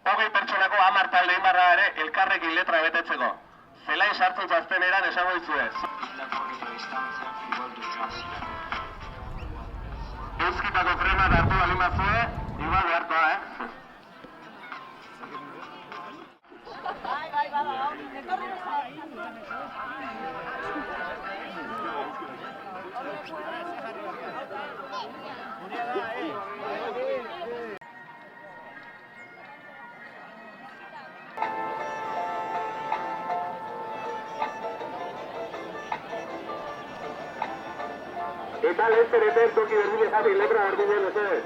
20 pertsonako 10 talde inbarra ere elkarrekin letra betetzeko. Zelain sartzen zazten eran esango dizuez. Euskitako frena hartu balin bazue, igual behartoa, Bai, bada, etorri Eta lehen zereten toki berdine jarri letra berdine ez.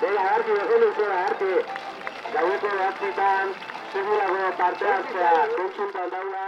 Bela, hartu, egun izora, hartu. Gaueko behatzitan, segurago parte hartzea, kontsultan daula.